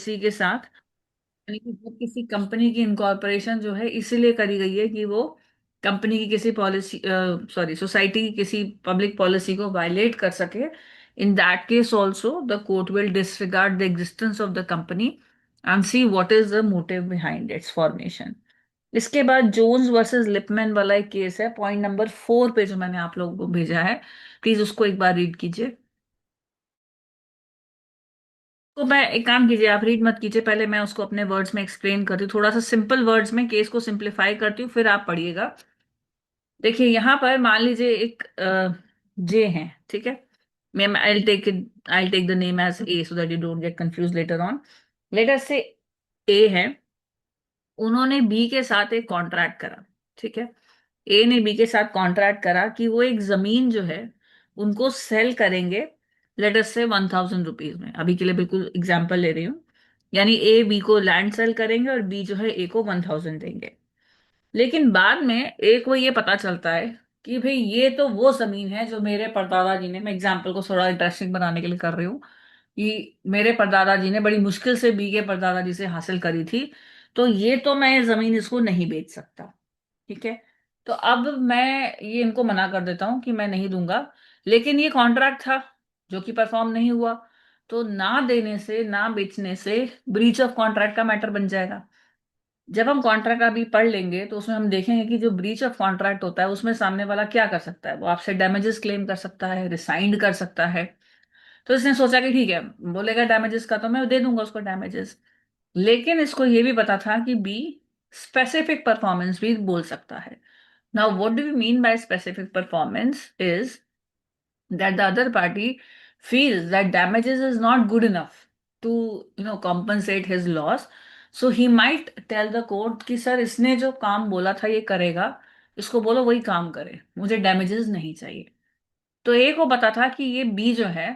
इसी के साथ, यानी कि जब किसी कंपनी की इनकॉर्पोरेशन जो है इसीलिए करी गई है कि वो कंपनी की किसी पॉलिसी, सॉरी, सोसाइटी की किसी पब्लिक पॉलिसी को वायलेट कर सके, in that case also the court will disregard the existence of the company and see what is the motive behind it's formation. इसके बाद जोन्स वर्सेस लिपमैन वाला एक case है, पॉइंट नंबर 4 पे, जो मैंने आप लोगों को भेजा है। प्लीज उसको एक बार रीड कीजिए। तो मैं एक काम कीजिए, आप रीड मत कीजिए, पहले मैं उसको अपने वर्ड्स में एक्सप्लेन करती हूँ, थोड़ा सा सिंपल वर्ड्स में केस को सिंप्लीफाई करती हूँ, फिर आप पढ़िएगा। देखिए यहाँ पर मान लीजिए एक जे है, ठीक है। मैं I take the name as A so that you don't get confuse later on. Let us say A है, उन्होंने बी के साथ एक कॉन्ट्रैक्ट करा, ठीक है। ए ने बी के साथ कॉन्ट्रैक्ट करा कि वो एक जमीन जो है उनको सेल करेंगे, लेट अस से 1000 रुपीज में, अभी के लिए बिल्कुल एग्जाम्पल ले रही हूँ। यानी ए बी को लैंड सेल करेंगे और बी जो है ए को 1000 देंगे। लेकिन बाद में ए को ये पता चलता है कि भाई ये तो वो जमीन है जो मेरे परदादा जी ने, मैं एग्जाम्पल को थोड़ा इंटरेस्टिंग बनाने के लिए कर रही हूँ, कि मेरे परदादा जी ने बड़ी मुश्किल से बी के परदादा जी से हासिल करी थी, तो ये तो मैं ये जमीन इसको नहीं बेच सकता, ठीक है। तो अब मैं ये इनको मना कर देता हूं कि मैं नहीं दूंगा, लेकिन ये कॉन्ट्रैक्ट था जो कि परफॉर्म नहीं हुआ, तो ना देने से ना बेचने से ब्रीच ऑफ कॉन्ट्रैक्ट का मैटर बन जाएगा। जब हम कॉन्ट्रैक्ट अभी पढ़ लेंगे तो उसमें हम देखेंगे कि जो ब्रीच ऑफ कॉन्ट्रैक्ट होता है उसमें सामने वाला क्या कर सकता है, वो आपसे डैमेजेस क्लेम कर सकता है, रिसाइंड कर सकता है। तो इसने सोचा कि ठीक है, बोलेगा डैमेजेस का तो मैं दे दूंगा उसको डैमेजेस। लेकिन इसको ये भी पता था कि बी स्पेसिफिक परफॉर्मेंस भी बोल सकता है। Now what do we mean by specific performance is that the other party feels that damages is not good enough to compensate his loss, so he might tell the court कि sir इसने जो काम बोला था ये करेगा, इसको बोलो वही काम करे, मुझे डैमेजेस नहीं चाहिए। तो ए को पता था कि ये बी जो है,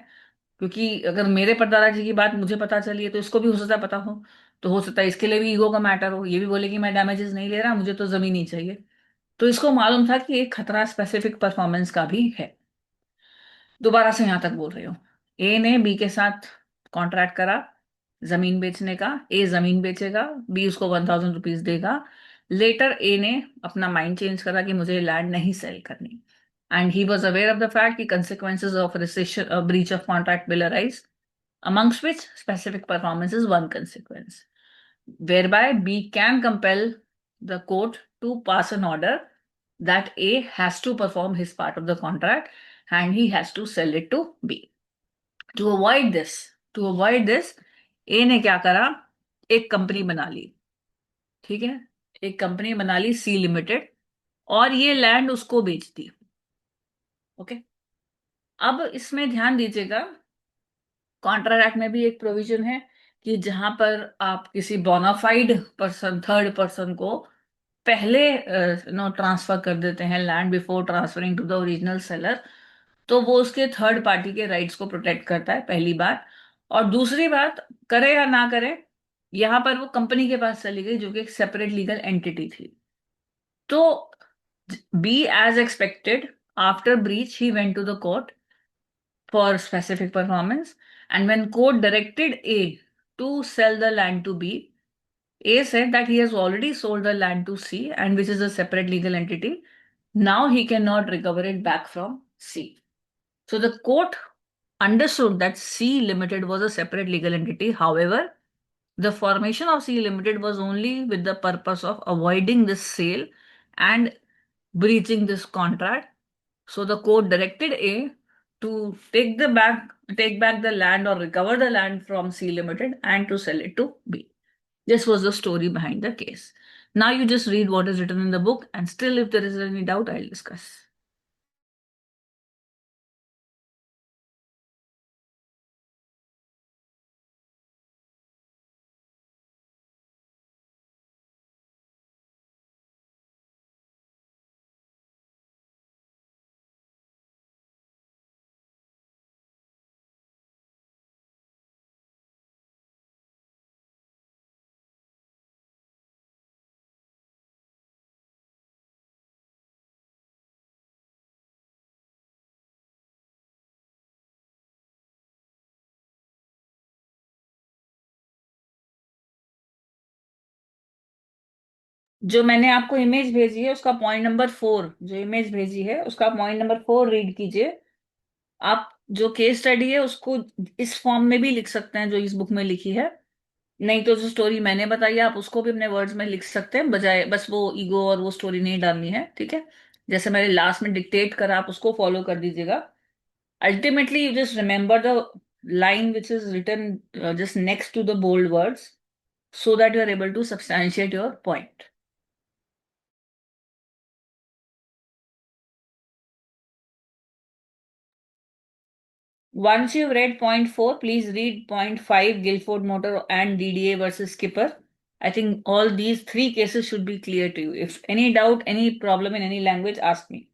क्योंकि अगर मेरे परदादा जी की बात मुझे पता चली है तो इसको भी हो सकता है पता हो, तो हो सकता है इसके लिए भी ईगो का मैटर हो, ये भी बोले कि मैं डैमेजेस नहीं ले रहा, मुझे तो जमीन ही चाहिए। तो इसको मालूम था कि एक खतरा स्पेसिफिक परफॉर्मेंस का भी है। दोबारा से यहां तक बोल रही हूँ। ए ने बी के साथ कॉन्ट्रैक्ट करा जमीन बेचने का, ए जमीन बेचेगा, बी उसको 1000 रुपीज देगा। लेटर ए ने अपना माइंड चेंज करा कि मुझे लैंड नहीं सेल करनी, and he was aware of the fact कि consequences of rescission breach of contract will arise, amongst which specific performance is one consequence, whereby B can compel the court to pass an order that A has to perform his part of the contract and he has to sell it to B. To avoid this, A ने क्या करा, एक company बना ली, ठीक है। एक company बना ली सी limited, और ये लैंड उसको बेच दी। ओके। अब इसमें ध्यान दीजिएगा, कॉन्ट्रैक्ट में भी एक प्रोविजन है कि जहां पर आप किसी बोनाफाइड पर्सन, थर्ड पर्सन को पहले ट्रांसफर कर देते हैं land before transferring to the original seller, तो वो उसके थर्ड पार्टी के राइट्स को प्रोटेक्ट करता है, पहली बात। और दूसरी बात, करे या ना करे, यहां पर वो कंपनी के पास चली गई जो कि एक सेपरेट लीगल एंटिटी थी। तो B as expected, after breach he went to the court for specific performance. And when court directed A to sell the land to B, A said that he has already sold the land to C, and which is a separate legal entity. Now he cannot recover it back from C. So the court understood that C Limited was a separate legal entity. However, the formation of C Limited was only with the purpose of avoiding this sale and breaching this contract. So the court directed A to take back the land or recover the land from C Limited and to sell it to B. This was the story behind the case. Now you just read what is written in the book, and still if there is any doubt, I'll discuss. जो मैंने आपको image भेजी है उसका point number 4, जो image भेजी है उसका पॉइंट नंबर 4 रीड कीजिए। आप जो केस स्टडी है उसको इस फॉर्म में भी लिख सकते हैं जो इस बुक में लिखी है, नहीं तो जो स्टोरी मैंने बताई है आप उसको भी अपने वर्ड्स में लिख सकते हैं, बजाय बस वो ईगो और वो स्टोरी नहीं डालनी है, ठीक है। जैसे मैंने लास्ट में डिक्टेट करा आप उसको फॉलो कर दीजिएगा। Ultimately you just remember the line which is written just next to the bold words so that you are able to substantiate your point. Once you've read point 4, please read point 5, Guilford Motor and DDA versus Skipper. I think all these three cases should be clear to you. If any doubt, any problem in any language, ask me.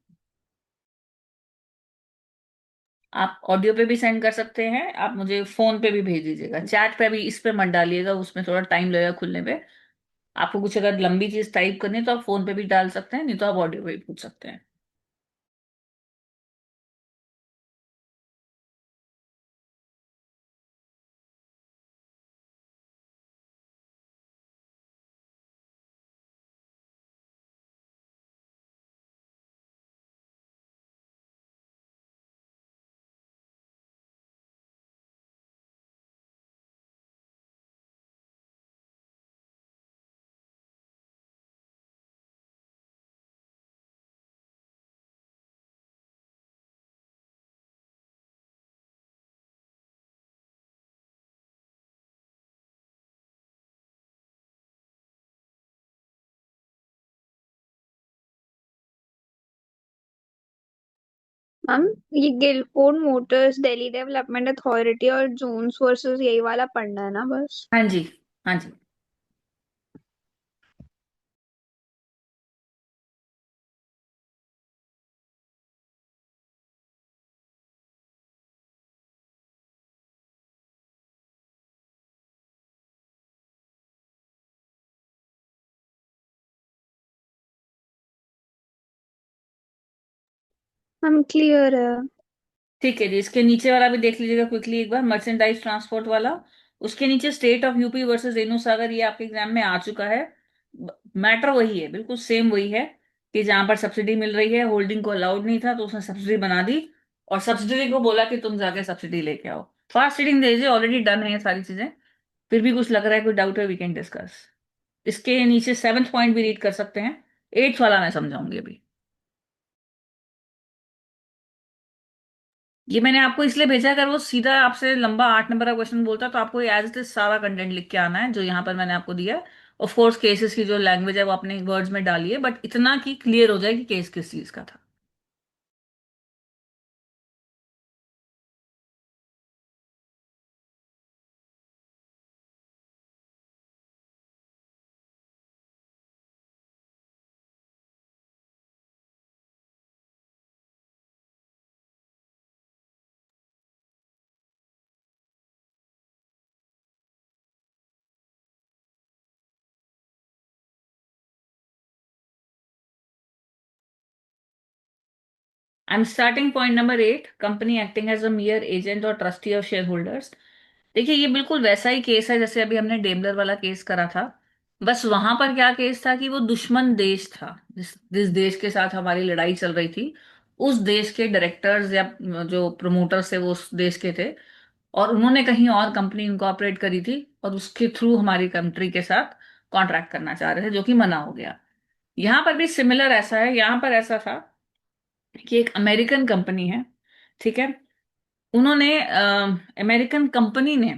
आप audio पे भी send कर सकते हैं, आप मुझे phone पे भी भेज दीजिएगा, चैट पे भी इस पे मत डालिएगा, उसमें थोड़ा टाइम लगेगा खुलने पे। आपको कुछ अगर लंबी चीज टाइप करनी है तो आप फोन पे भी डाल सकते हैं, नहीं तो आप ऑडियो पे भी पूछ सकते हैं। मैम, ये Guilford Motors, Delhi development authority और जोन्स वर्सेस यही वाला पढ़ना है ना बस? हाँ जी, हाँ जी। मैम क्लियर है। ठीक है जी, इसके नीचे वाला भी देख लीजिएगा क्विकली एक बार, मर्चेंडाइज ट्रांसपोर्ट वाला। उसके नीचे state of UP versus Renu Sagar, ये आपके एग्जाम में आ चुका है। मैटर वही है, बिल्कुल सेम वही है, कि जहां पर सब्सिडी मिल रही है, होल्डिंग को अलाउड नहीं था तो उसने सब्सिडी बना दी, और सब्सिडी को बोला कि तुम जाके सब्सिडी लेके आओ। फास्ट रीडिंग दीजिए, ऑलरेडी डन है ये सारी चीजें। फिर भी कुछ लग रहा है, कोई डाउट है, वी कैन डिस्कस। इसके नीचे 7th पॉइंट भी रीड कर सकते हैं, 8th वाला मैं समझाऊंगी अभी। ये मैंने आपको इसलिए भेजा, अगर वो सीधा आपसे लंबा 8 नंबर का क्वेश्चन बोलता तो आपको एज इट इज सारा कंटेंट लिख के आना है जो यहाँ पर मैंने आपको दिया है। ऑफ कोर्स केसेस की जो लैंग्वेज है वो अपने वर्ड्स में डालिए, बट इतना कि क्लियर हो जाए कि केस किस चीज का था। I am starting point number 8, company acting as a mere agent और ट्रस्टी ऑफ शेयर होल्डर्स। देखिए ये बिल्कुल वैसा ही केस है जैसे अभी हमने डेमलर वाला केस करा था। बस वहां पर क्या केस था कि वो दुश्मन देश था, जिस जिस देश के साथ हमारी लड़ाई चल रही थी, उस देश के डायरेक्टर्स या जो प्रोमोटर्स थे वो उस देश के थे, और उन्होंने कहीं और कंपनी इनकॉर्पोरेट करी थी और उसके थ्रू हमारी कंट्री के साथ कॉन्ट्रैक्ट करना चाह रहे थे, जो कि मना हो गया। यहाँ पर भी सिमिलर ऐसा है, यहाँ पर ऐसा था कि एक अमेरिकन कंपनी है, ठीक है। उन्होंने अमेरिकन कंपनी ने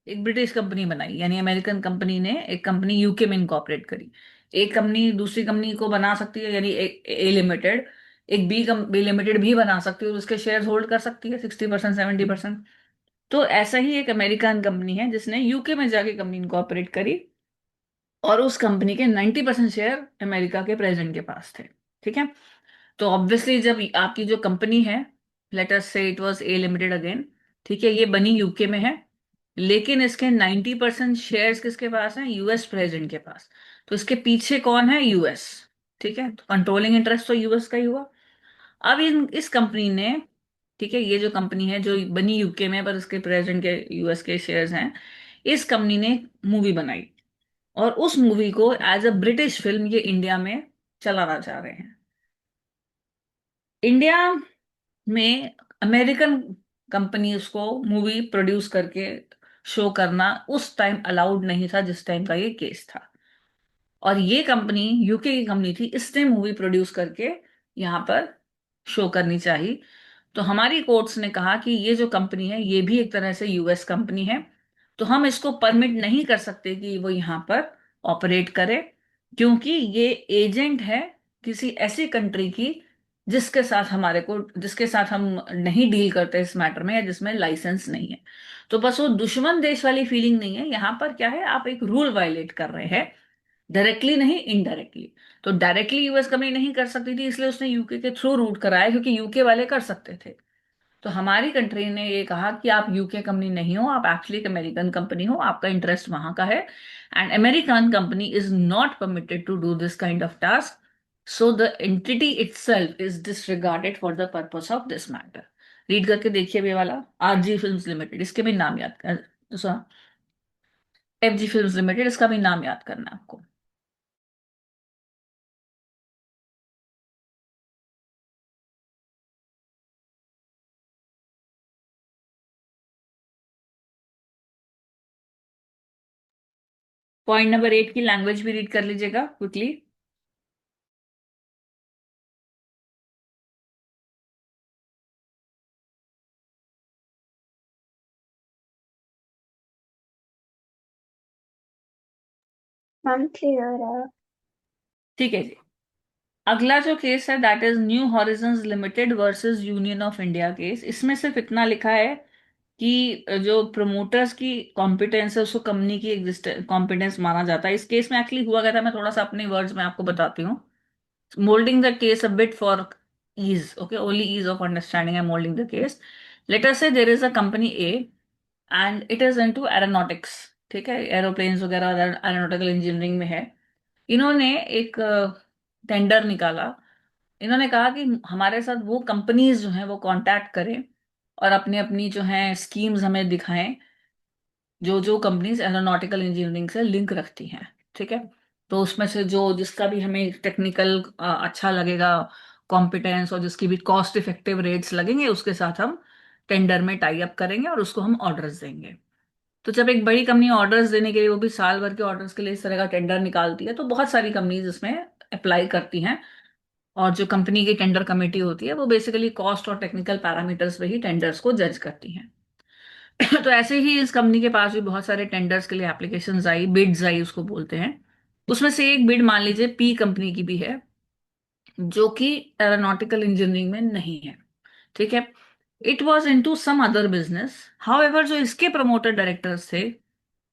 एक ब्रिटिश कंपनी बनाई, यानी अमेरिकन कंपनी ने एक कंपनी यूके में इनकॉर्पोरेट करी। एक कंपनी दूसरी कंपनी को बना सकती है, यानी एक ए लिमिटेड एक बी लिमिटेड भी बना सकती है और उसके शेयर होल्ड कर सकती है 60%, 70%। तो ऐसा ही एक अमेरिकन कंपनी है जिसने यूके में जाके कंपनी इनकॉर्पोरेट करी, और उस कंपनी के 90% शेयर अमेरिका के प्रेसिडेंट के पास थे, ठीक है। तो ऑब्वियसली जब आपकी जो कंपनी है, लेट अस से it was a limited again, ठीक है, ये बनी यूके में है, लेकिन इसके 90% शेयर्स किसके पास हैं? यूएस प्रेसिडेंट के पास। तो इसके पीछे कौन है? यूएस, ठीक है, तो कंट्रोलिंग इंटरेस्ट तो यूएस का ही हुआ। अब इन इस कंपनी ने, ठीक है, ये जो कंपनी है जो बनी यूके में पर इसके प्रेसिडेंट के यूएस के शेयर्स हैं, इस कंपनी ने मूवी बनाई, और उस मूवी को एज अ ब्रिटिश फिल्म ये इंडिया में चलाना चाह रहे हैं। इंडिया में अमेरिकन कंपनी उसको मूवी प्रोड्यूस करके शो करना उस टाइम अलाउड नहीं था जिस टाइम का ये केस था। और ये कंपनी यूके की कंपनी थी, इसने मूवी प्रोड्यूस करके यहाँ पर शो करनी चाहिए। तो हमारी कोर्ट्स ने कहा कि ये जो कंपनी है ये भी एक तरह से यूएस कंपनी है, तो हम इसको परमिट नहीं कर सकते कि वो यहाँ पर ऑपरेट करे, क्योंकि ये एजेंट है किसी ऐसी कंट्री की जिसके साथ हम नहीं डील करते इस मैटर में, या जिसमें लाइसेंस नहीं है। तो बस वो दुश्मन देश वाली फीलिंग नहीं है, यहाँ पर क्या है, आप एक रूल वायलेट कर रहे हैं, डायरेक्टली नहीं इनडायरेक्टली। तो डायरेक्टली यूएस कंपनी नहीं कर सकती थी, इसलिए उसने यूके के थ्रू रूट कराया, क्योंकि यूके वाले कर सकते थे। तो हमारी कंट्री ने ये कहा कि आप यूके कंपनी नहीं हो, आप एक्चुअली एक अमेरिकन कंपनी हो, आपका इंटरेस्ट वहां का है, and American company is not permitted to do this kind of task, so the entity itself is disregarded for the purpose of this matter. Read करके देखिए ये वाला, आरजी फिल्म्स लिमिटेड, इसके भी नाम याद कर, एफजी फिल्म्स लिमिटेड, इसका भी नाम याद करना है आपको। पॉइंट नंबर 8 की लैंग्वेज भी रीड कर लीजिएगा क्विकली। मैम क्लियर है। ठीक है जी। अगला जो केस है that is new horizons limited versus union of India case. इसमें सिर्फ इतना लिखा है कि जो प्रमोटर्स की कॉम्पिटेंस है उसको कंपनी की एग्जिस्टेंस कॉम्पिटेंस माना जाता है। इस केस में एक्चुअली हुआ क्या था, मैं थोड़ा सा अपने वर्ड्स में आपको बताती हूँ, moulding the case a bit for ease, okay, only ease of understanding I'm molding the case. Let us say there is a company A and it is into aeronautics, ठीक है, एरोप्लेन्स वगैरह aeronautical engineering में है। इन्होंने एक tender निकाला। इन्होंने कहा कि हमारे साथ वो कंपनीज जो हैं वो कांटेक्ट करें और अपनी अपनी जो हैं स्कीम्स हमें दिखाएं, जो जो कंपनीज एरोनॉटिकल इंजीनियरिंग से लिंक रखती हैं, ठीक है। तो उसमें से जो जिसका भी हमें टेक्निकल अच्छा लगेगा, कॉम्पिटेंस, और जिसकी भी कॉस्ट इफेक्टिव रेट्स लगेंगे, उसके साथ हम टेंडर में टाई अप करेंगे और उसको हम ऑर्डर्स देंगे। तो जब एक बड़ी कंपनी ऑर्डर्स देने के लिए, वो भी साल भर के ऑर्डर्स के लिए, इस तरह का टेंडर निकालती है, तो बहुत सारी कंपनीज इसमें अप्लाई करती हैं। और जो कंपनी की टेंडर कमेटी होती है वो बेसिकली कॉस्ट और टेक्निकल पैरामीटर्स पे ही टेंडर्स को जज करती हैं। तो ऐसे ही इस कंपनी के पास भी बहुत सारे टेंडर्स के लिए एप्लीकेशंस आई, बिड्स आई उसको बोलते हैं। उसमें से एक बिड मान लीजिए पी कंपनी की भी है, जो कि एरोनॉटिकल इंजीनियरिंग में नहीं है, ठीक है। It was into some other business. However जो इसके प्रमोटर डायरेक्टर्स थे,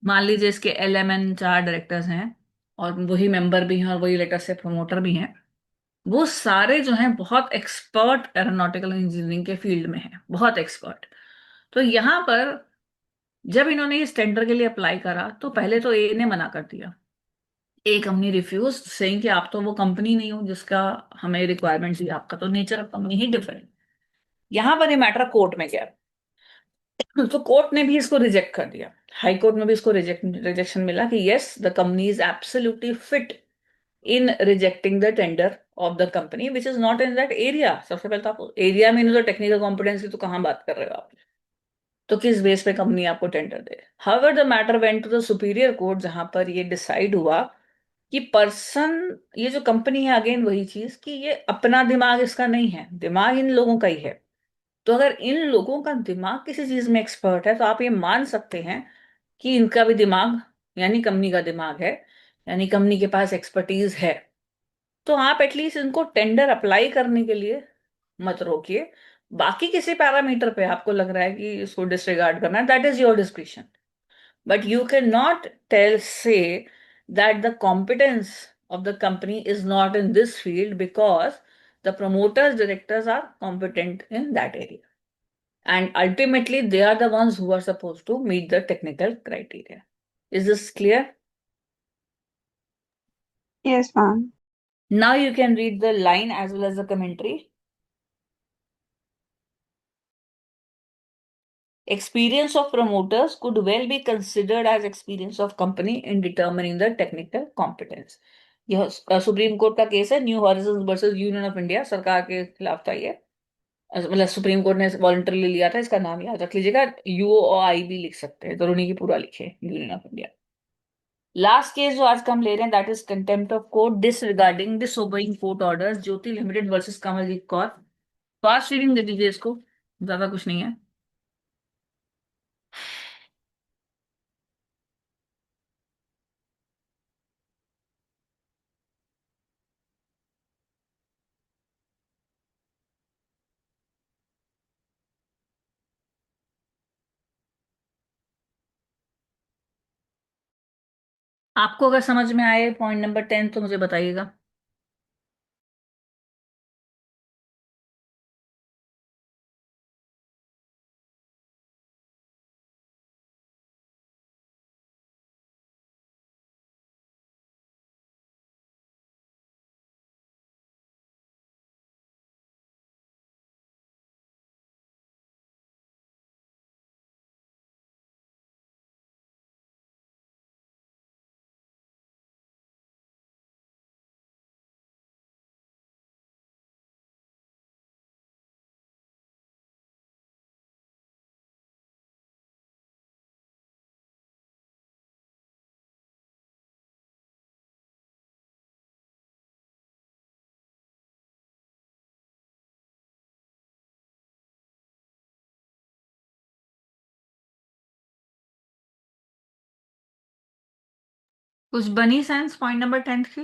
मान लीजिए इसके LMN 4 डायरेक्टर्स हैं, और वही मेंबर भी हैं और वही लेटर से प्रमोटर भी हैं, वो सारे जो हैं बहुत एक्सपर्ट एरोनॉटिकल इंजीनियरिंग के फील्ड में हैं, बहुत एक्सपर्ट। तो यहाँ पर जब इन्होंने इस टेंडर के लिए अप्लाई करा, तो पहले तो ए ने मना कर दिया। ए कंपनी रिफ्यूज, सेइंग कि आप तो वो कंपनी नहीं हो जिसका हमें रिक्वायरमेंट थी, आपका तो nature of company he different. यहाँ पर ये मैटर कोर्ट में गया, तो कोर्ट ने भी इसको रिजेक्ट कर दिया। हाई कोर्ट में भी इसको रिजेक्शन मिला कि yes the company is absolutely fit in rejecting the tender of the company which is not in that area. सबसे पहले तो आप एरिया में नहीं, तो टेक्निकल कॉम्पिटेंस की तो कहाँ बात कर रहे हो आप, तो किस बेस पे कंपनी आपको टेंडर दे। However the matter went to the superior court, जहां पर ये डिसाइड हुआ कि पर्सन, ये जो कंपनी है, अगेन वही चीज कि ये अपना दिमाग इसका नहीं है, दिमाग इन लोगों का ही है। तो अगर इन लोगों का दिमाग किसी चीज में एक्सपर्ट है, तो आप ये मान सकते हैं कि इनका भी दिमाग, यानी कंपनी का दिमाग है, यानी कंपनी के पास एक्सपर्टीज है। तो आप एटलीस्ट इनको टेंडर अप्लाई करने के लिए मत रोकिए। बाकी किसी पैरामीटर पे आपको लग रहा है कि इसको डिसरिगार्ड करना है, that is your description, but you can not tell say that the competence of the company is not in this field because the promoters directors are competent in that area, and ultimately they are the ones who are supposed to meet the technical criteria. Is this clear? Yes ma'am. Now you can read the line as well as the commentary. Experience of promoters could well be considered as experience of company in determining the technical competence. यह supreme court का case है, new horizons versus union of India, सरकार के खिलाफ था ये। मतलब supreme court ने वॉलंटरली लिया था, इसका नाम याद रख लीजिएगा, यूओआई भी लिख सकते हैं, दोनों की पूरा लिखे, union of India. Last case जो आज का हम ले रहे हैं, that is contempt of court disregarding disobeying court orders, Jyoti limited versus Kamaljeet Kaur. Fast reading दे दीजिए इसको, ज्यादा कुछ नहीं है। आपको अगर समझ में आए पॉइंट नंबर 10 तो मुझे बताइएगा। कुछ बनी सेंस पॉइंट नंबर 10 की?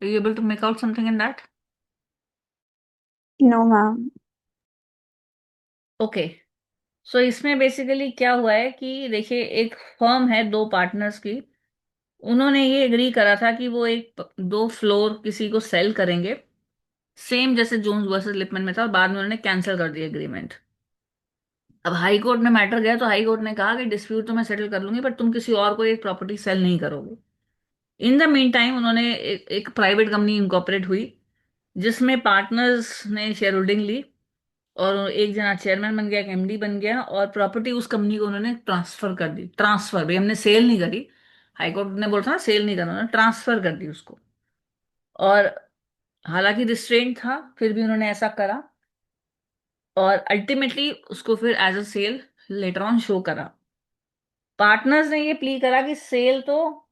You able to make out something in that? No ma'am. Okay. So इसमें बेसिकली क्या हुआ है कि देखिए, एक फर्म है दो पार्टनर्स की, उन्होंने ये एग्री करा था कि वो एक दो फ्लोर किसी को सेल करेंगे, सेम जैसे जोन्स वर्सेस लिपमैन में था, और बाद में उन्होंने कैंसिल कर दिया एग्रीमेंट। अब हाई कोर्ट में मैटर गया तो हाई कोर्ट ने कहा कि डिस्प्यूट तो मैं सेटल कर लूंगी, पर तुम किसी और को ये प्रॉपर्टी सेल नहीं करोगे। इन द मीन टाइम उन्होंने एक प्राइवेट कंपनी इनकॉर्पोरेट हुई, जिसमें पार्टनर्स ने शेयर होल्डिंग ली, और एक जना चेयरमैन बन गया, एक एमडी बन गया, और प्रॉपर्टी उस कंपनी को उन्होंने ट्रांसफर कर दी। ट्रांसफर भाई, हमने सेल नहीं करी, हाईकोर्ट ने बोला था ना सेल नहीं करना, उन्होंने ट्रांसफर कर दी उसको। और हालांकि रिस्ट्रेंट था, फिर भी उन्होंने ऐसा करा, और अल्टीमेटली उसको फिर as a sale later on show करा। पार्टनर्स ने ये प्ली करा कि सेल तो,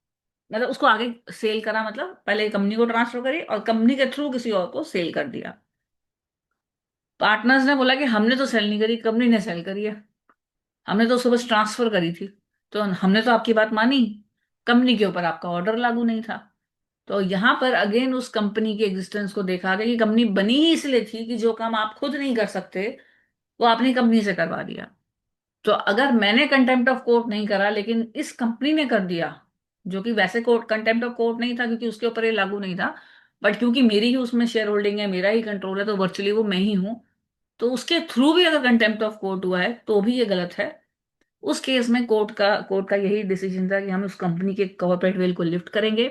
मतलब उसको आगे सेल करा, मतलब पहले कंपनी को ट्रांसफर करी और कंपनी के थ्रू किसी और को सेल कर दिया। पार्टनर्स ने बोला कि हमने तो सेल नहीं करी, कंपनी ने सेल करी है, हमने तो उसको बस ट्रांसफर करी थी, तो हमने तो आपकी बात मानी, कंपनी के ऊपर आपका ऑर्डर लागू नहीं था। तो यहां पर अगेन उस कंपनी की एग्जिस्टेंस को देखा गया कि कंपनी बनी ही इसलिए थी कि जो काम आप खुद नहीं कर सकते वो आपने कंपनी से करवा दिया। तो अगर मैंने कंटेम्प्ट ऑफ कोर्ट नहीं करा, लेकिन इस कंपनी ने कर दिया, जो कि वैसे कोर्ट कंटेम्प्ट ऑफ कोर्ट नहीं था क्योंकि उसके ऊपर ये लागू नहीं था, बट क्योंकि मेरी ही उसमें शेयर होल्डिंग है, मेरा ही कंट्रोल है, तो वर्चुअली वो मैं ही हूं, तो उसके थ्रू भी अगर कंटेम्प्ट ऑफ कोर्ट हुआ है तो भी ये गलत है। उस केस में कोर्ट का यही डिसीजन था कि हम उस कंपनी के कॉर्पोरेट वेल को लिफ्ट करेंगे,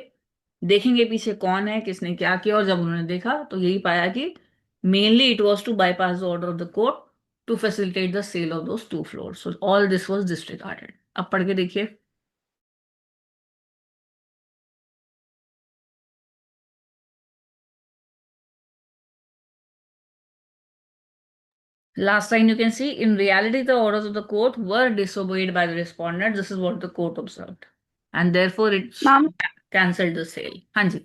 देखेंगे पीछे कौन है, किसने क्या किया, और जब उन्होंने देखा तो यही पाया कि mainly it was to bypass the order of the court to facilitate the sale of those two floors, so all this was disregarded. अब पढ़ के देखिए। Last line you can see, in reality, the orders of the court were disobeyed by the respondent. This is what the court observed. And therefore, it ma'am, cancelled the sale. हाँ जी।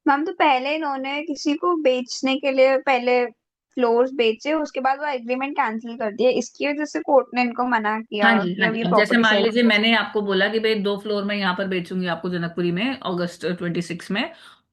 Ma'am तो पहले इन्होंने किसी को बेचने के लिए पहले फ्लोर्स बेचे, उसके बाद वो एग्रीमेंट कैंसिल कर दिया, इसकी वजह से कोर्ट ने इनको मना हाँ किया जी, कि हाँ अब जी, ये अब जैसे प्रॉपर्टी मान सेल लीजिए कर मैंने सकते। आपको बोला कि भाई दो फ्लोर में यहाँ पर बेचूंगी आपको जनकपुरी में अगस्त 26 में,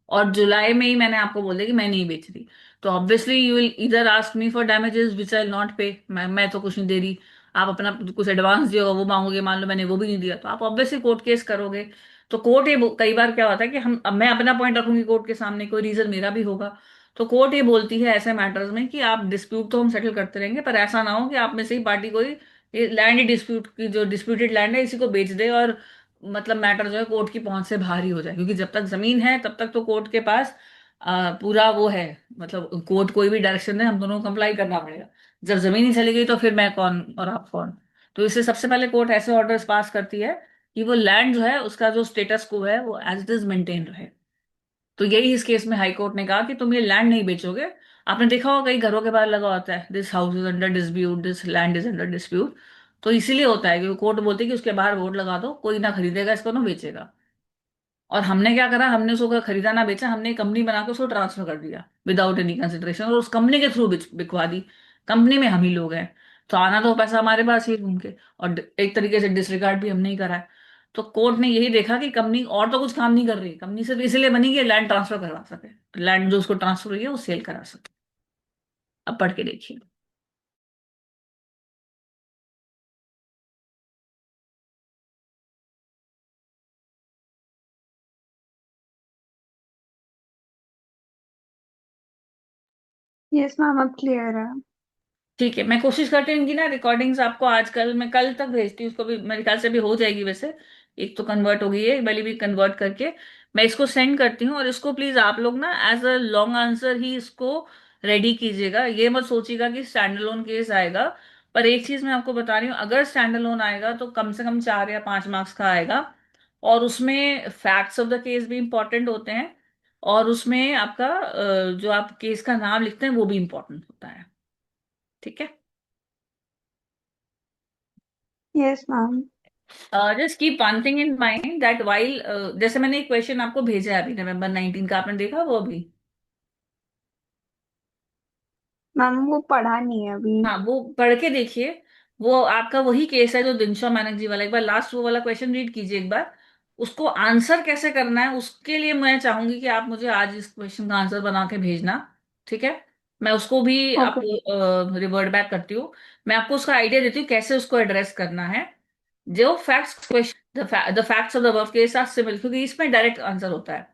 और जुलाई में ही मैंने आपको बोल दिया कि मैं नहीं बेच रही, तो ऑब्वियसली यू विल इधर ask me for damages which I not पे। मैं तो कुछ नहीं दे रही, आप अपना कुछ एडवांस दिया होगा वो मांगोगे, मान लो मैंने वो भी नहीं दिया, तो आप ऑब्वियसली कोर्ट केस करोगे। तो कोर्ट ये कई बार क्या होता है कि हम, अब मैं अपना पॉइंट रखूंगी कोर्ट के सामने, कोई रीजन मेरा भी होगा, तो कोर्ट ये बोलती है ऐसे मैटर्स में कि आप डिस्प्यूट तो हम सेटल करते रहेंगे, पर ऐसा ना हो कि आप में से ही पार्टी कोई ये लैंड डिस्प्यूट की, जो डिस्प्यूटेड लैंड है, इसी को बेच दे, और मतलब मैटर जो है कोर्ट की पहुंच से बाहर ही हो जाए, क्योंकि जब तक जमीन है तब तक तो कोर्ट के पास पूरा वो है, मतलब कोर्ट कोई भी डायरेक्शन दे हम दोनों को कंप्लाई करना पड़ेगा। जब जमीन ही चली गई तो फिर मैं कौन और आप कौन। तो इससे सबसे पहले कोर्ट ऐसे ऑर्डर्स पास करती है कि वो लैंड जो है उसका जो स्टेटस को है वो एज इट इज मेंटेन रहे। तो यही इस केस में हाई कोर्ट ने कहा कि तुम ये लैंड नहीं बेचोगे। आपने देखा होगा कई घरों के बाहर लगा होता है, this house is under dispute, this land is under dispute. तो इसीलिए होता है कि कोर्ट बोलती है कि उसके बाहर बोर्ड लगा दो, कोई ना खरीदेगा इसको ना बेचेगा। और हमने क्या करा, हमने उसको खरीदा ना बेचा, हमने एक कंपनी बना के उसको ट्रांसफर कर दिया विदाउट एनी कंसिडरेशन, और उस कंपनी के थ्रू बिकवा दी। कंपनी में हम ही लोग हैं, तो आना तो पैसा हमारे पास ही है घूम के। और एक तरीके से डिसरिगार्ड भी हमने ही करा है। तो कोर्ट ने यही देखा कि कंपनी और तो कुछ काम नहीं कर रही, कंपनी सिर्फ इसलिए बनी कि लैंड ट्रांसफर करवा सके, लैंड जो उसको ट्रांसफर हुई है वो सेल करा सके। अब पढ़ के देखिए। यस मैम, अब क्लियर है। ठीक है, मैं कोशिश करती हूँ इनकी ना रिकॉर्डिंग्स आपको आजकल, मैं कल तक भेजती हूँ उसको भी, मेरे ख्याल से भी हो जाएगी वैसे। एक तो कन्वर्ट हो गई है, वाली भी कन्वर्ट करके मैं इसको सेंड करती हूँ। और इसको प्लीज आप लोग ना एज अ लॉन्ग आंसर ही इसको रेडी कीजिएगा, ये मत सोचिएगा कि स्टैंड अलोन केस आएगा। पर एक चीज मैं आपको बता रही हूँ, अगर स्टैंड अलोन आएगा तो कम से कम 4 या 5 मार्क्स का आएगा। और उसमें फैक्ट्स ऑफ द केस भी इंपॉर्टेंट होते हैं। और उसमें आपका जो आप केस का नाम लिखते हैं वो भी इंपॉर्टेंट होता है। ठीक है। Yes ma'am. Just keep one thing in mind that while, जैसे मैंने एक क्वेश्चन आपको भेजा है अभी November 19 का, आपने देखा वो अभी? मैम वो पढ़ा नहीं है अभी। हाँ, वो पढ़ के देखिए। वो आपका वही केस है जो दिनशा मानक जी वाला, एक बार लास्ट वो वाला क्वेश्चन रीड कीजिए एक बार। उसको आंसर कैसे करना है उसके लिए मैं चाहूंगी कि आप मुझे आज इस क्वेश्चन का आंसर बना के भेजना। ठीक है। मैं उसको भी ओके। आपको रिवर्ट बैक करती हूँ। मैं आपको उसका आइडिया देती हूँ कैसे उसको एड्रेस करना है। जो facts question, the facts of the above case are similar, क्योंकि इसमें डायरेक्ट आंसर होता है।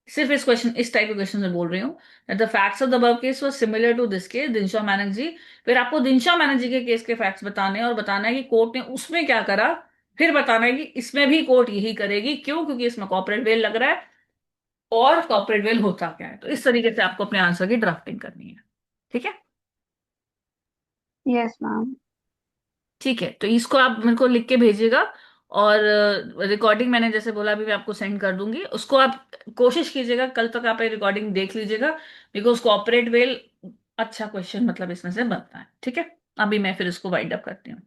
सिर्फ इस क्वेश्चन, इस टाइप के क्वेश्चन में बोल रही हूँ। The facts of the above case was similar to this case Dinshaw Maneck ji. फिर आपको दिनशा मानक जी के केस के फैक्ट्स बताने हैं और बताना है कि कोर्ट ने उसमें क्या करा। फिर बताना है कि इसमें भी कोर्ट यही करेगी, क्यों? क्योंकि इसमें कॉर्पोरेट वेल लग रहा है। और कॉर्पोरेट वेल होता क्या है, तो इस तरीके से आपको अपने आंसर की ड्राफ्टिंग करनी है। ठीक है। Yes ma'am. ठीक है, तो इसको आप मेरे को लिख के भेजिएगा। और रिकॉर्डिंग मैंने जैसे बोला अभी मैं आपको सेंड कर दूंगी, उसको आप कोशिश कीजिएगा कल तक आप ये रिकॉर्डिंग देख लीजिएगा। बिकॉज कॉर्पोरेट वेल अच्छा क्वेश्चन मतलब इसमें से बनता है। ठीक है। अभी मैं फिर इसको वाइंड अप करती हूँ।